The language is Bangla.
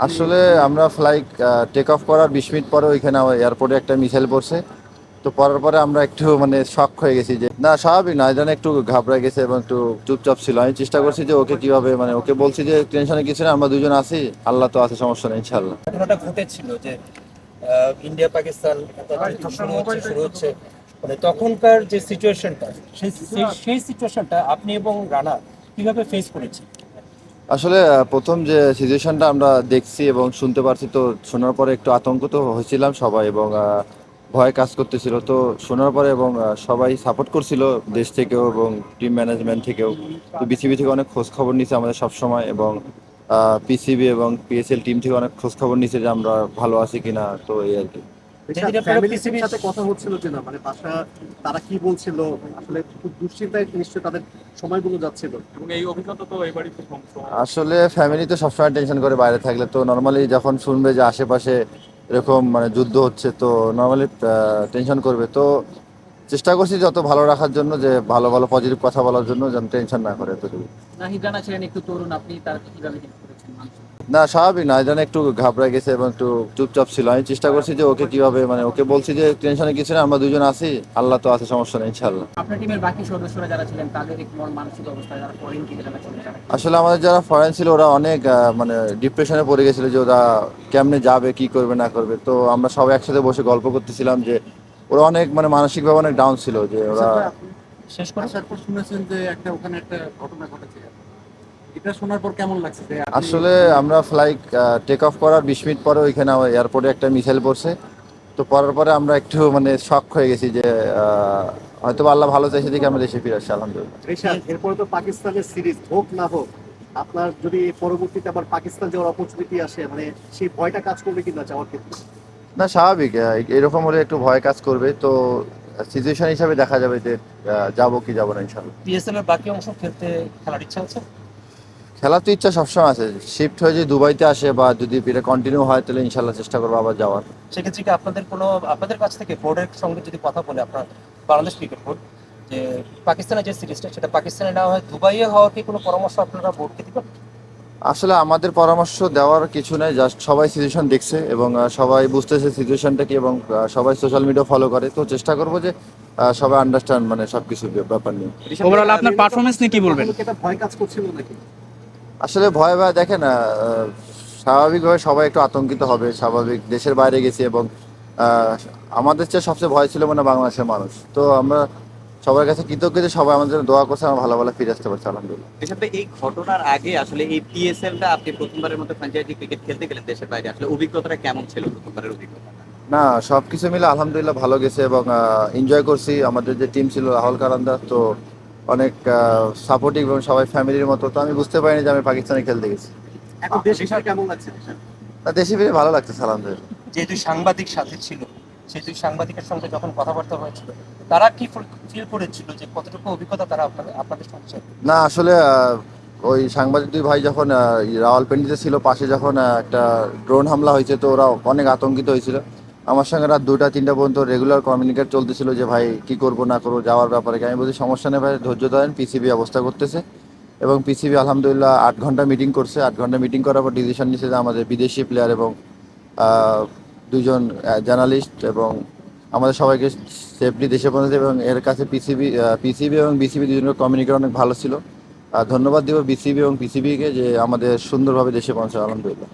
আসলে আমরা ফ্লাইট টেক অফ করার 20 মিনিট পরে ওইখানে এয়ারপোর্টে একটা মিসাইল পড়ছে। তো পড়ার পরে আমরা একটু মানে শক হয়ে গেছি যে না, স্বাভাবিক না, এজন্য একটু ঘাবড়ে গেছে এবং একটু চুপচাপ ছিল। আমি চেষ্টা করছি যে ওকে কিভাবে, মানে ওকে বলছি যে টেনশনে কিছু না, আমরা দুজন আছি, আল্লাহ তো আছে, সমস্যা নেই ইনশাল্লাহ। ঘটনাটা ঘটেছিল যে ইন্ডিয়া পাকিস্তান একটা যুদ্ধ শুরু হচ্ছে মানে তখনকার যে সিচুয়েশনটা সেই সিচুয়েশনটা আপনি এবং রানা কিভাবে ফেস করেছেন? আসলে প্রথম যে সিচুয়েশনটা আমরা দেখছি এবং শুনতে পারছি, তো শোনার পরে একটু আতঙ্ক তো হয়েছিলাম সবাই, এবং ভয় কাজ করতেছিল। তো শোনার পরে এবং সবাই সাপোর্ট করছিল দেশ থেকেও এবং টিম ম্যানেজমেন্ট থেকেও। তো বিসিবি থেকে অনেক খোঁজ খবর নিছে আমাদের সব সময়, এবং পিসিবি এবং পিএসএল টিম থেকে অনেক খোঁজ খবর নিছে যে আমরা ভালো আছি কিনা, তো এই আর কি। যেদিন আপনারা ফ্যামিলির PCB সাথে কথা হচ্ছিল যে না, মানে বাসা তারা কি বলছিল, আসলে খুব দুশ্চিন্তায় নিশ্চয়ই তাদের সময়গুলো যাচ্ছিল। এবং এই অভিজ্ঞতা তো এবারই প্রথম তো। আসলে ফ্যামিলি তো সবসময় টেনশন করে বাইরে থাকলে, তো নর্মালি যখন শুনবে যে আশেপাশে এরকম মানে যুদ্ধ হচ্ছে, তো নর্মালি টেনশন করবে। তো চেষ্টা করছি যত ভালো রাখার জন্য, যে ভালো ভালো পজিটিভ কথা বলার জন্য, যেন টেনশন না করে এতটুকু। নাহিদ রানা ছিলেন একটু তরুণ, আপনি তার কিভাবে হেল্প করেছেন মানুষ? না, স্বাভাবিক না, এজন্য একটু ঘাবড়ে গেছে এবং একটু চুপচাপ ছিল। আমি চেষ্টা করছি যে ওকে কিভাবে, মানে ওকে বলছি যে টেনশনে কিছু না, আমরা দুজন আছি, আল্লাহ তো আছে, সমস্যা নেই ইনশাল্লাহ। আপনার টিমের বাকি সদস্যরা যারা ছিলেন তাদের একটু মানসিক অবস্থা, যারা ফরেন থেকে যারা ছিলেন তারা আসলে আমাদের যারা ফরেন ছিল ওরা অনেক মানে ডিপ্রেশনে পড়ে গেছিল যে ওরা কেমনে যাবে, কি করবে না করবে। তো আমরা সবাই একসাথে বসে গল্প করতেছিলাম যে ওরা অনেক মানে মানসিকভাবে অনেক ডাউন ছিল, যে ওরা। শেষ করে আসার পর শুনেছেন যে ওখানে একটা ঘটনা ঘটেছে, এটা শোনার পর কেমন লাগছে যে আসলে আমরা ফ্লাইট টেক অফ করার 20 মিনিট পরে ওইখানে এয়ারপোর্টে একটা মিসাইল পড়ছে। তো পড়ার পরে আমরা একটু মানে শক হয়ে গেছি যে হয়তো বা আল্লাহ ভালো চাইছে দেখে আমরা দেশে ফিরে আসছি, আলহামদুলিল্লাহ। রিশাদ, এরপরে তো পাকিস্তানের সিরিজ হোক না হোক, আপনার যদি পরবর্তীতে আবার পাকিস্তান যাওয়ার অপরচুনিটি আসে, মানে সেই ভয়টা কাজ করবে কিনা যাওয়ার ক্ষেত্রে? না, স্বাভাবিক, এরকম হলে একটু ভয় কাজ করবে। তো সিচুয়েশন হিসাবে দেখা যাবে যে যাবো কি যাবো না ইনশাল্লাহ। PSL এর বাকি অংশ খেলার ইচ্ছা আছে? খেলার তো ইচ্ছা সবসময় আছে। শিফট হয়ে যদি দুবাইতে আসে বা যদি এটা কন্টিনিউ হয়, তাহলে ইনশাল্লাহ চেষ্টা করবো আবার যাওয়ার। সেক্ষেত্রে কি আপনাদের কাছ থেকে বোর্ডের সঙ্গে যদি কথা বলে আপনার বাংলাদেশ ক্রিকেট বোর্ড যে পাকিস্তানের যে সিরিজটা সেটা পাকিস্তানে নেওয়া হয়, দুবাইয়ে হওয়ার কি কোনো পরামর্শ আপনারা বোর্ডকে দিবেন? আসলে আমাদের পরামর্শ দেওয়ার কিছু নাই, জাস্ট সবাই সিচুয়েশন দেখছে এবং সবাই বুঝতেছে সিচুয়েশনটা কি, এবং সবাই সোশ্যাল মিডিয়া ফলো করে। তো চেষ্টা করবো যে সবাই আন্ডারস্ট্যান্ড মানে সবকিছু ব্যাপার নিয়ে। ওভারঅল আপনার পারফরমেন্স নিয়ে কি বলবেন? এটা ভয় কাজ করছিল নাকি? আসলে ভয় ভয় দেখেন, স্বাভাবিকভাবে সবাই একটু আতঙ্কিত হবে, স্বাভাবিক। দেশের বাইরে গেছি এবং আহ, আমাদের চেয়ে সবচেয়ে ভয় ছিল মানে বাংলাদেশের মানুষ। তো আমরা সবার কাছে কৃতজ্ঞ যে সবাই আমাদের জন্য দোয়া করছে, আমরা ভালো ভালো ফিরে আসতে পারছি, আলহামদুলিল্লাহ। এসবে এই ঘটনার আগে আসলে এই পিএসএলটা আপনি প্রথমবারের মতো ফ্র্যাঞ্চাইজি ক্রিকেট খেলতে গেলেন দেশের বাইরে, আসলে অভিজ্ঞতাটা কেমন ছিল প্রথমবারের অভিজ্ঞতা? না, সব কিছু মিলে আলহামদুলিল্লাহ ভালো গেছে এবং এনজয় করছি। আমাদের যে টিম ছিল রাহুল কারান্দা, তো অনেক সাপোর্টিভ এবং সবাই ফ্যামিলির মতো। তো আমি বুঝতে পারিনি যে আমি পাকিস্তানে খেলতে গেছি। এখন দেশে ফিরে কেমন লাগছে রিশাদ? না, দেশে ফিরে ভালো লাগতেছে আলহামদুলিল্লাহ। যে দুই সাংবাদিক সাথে ছিল সেই দুই সাংবাদিকের সঙ্গে যখন কথাবার্তা হয়েছিল তারা কি ফিল করেছিল, যে কতটুকু অভিজ্ঞতা তারা আপনাদের সঙ্গে share করেছে? না, আসলে ওই সাংবাদিক দুই ভাই যখন রাওয়ালপিন্ডিতে ছিল, পাশে যখন একটা ড্রোন হামলা হয়েছে, তো ওরা অনেক আতঙ্কিত হয়েছিল। আমার সঙ্গে রাত 2টা 3টা পর্যন্ত রেগুলার কমিউনিকেট চলতেছিল যে ভাই কি করবো না করবো যাওয়ার ব্যাপারে। আমি বলছি সমস্যা নেই ভাই, ধৈর্য ধরেন, পিসিবি অবস্থা করতেছে। এবং পিসিবি আলহামদুলিল্লাহ 8 ঘন্টা মিটিং করছে। 8 ঘন্টা মিটিং করার পর ডিসিশন নিচ্ছে যে আমাদের বিদেশি প্লেয়ার এবং আহ, দুইজন জার্নালিস্ট এবং আমাদের সবাইকে সেফলি দেশে পৌঁছাতে, এবং এর কাছে পিসিবি এবং বিসিবি দুজনের কমিউনিকেট অনেক ভালো ছিল। ধন্যবাদ দিব বিসিবি এবং পিসিবিকে যে আমাদের সুন্দরভাবে দেশে পৌঁছায়, আলহামদুলিল্লাহ।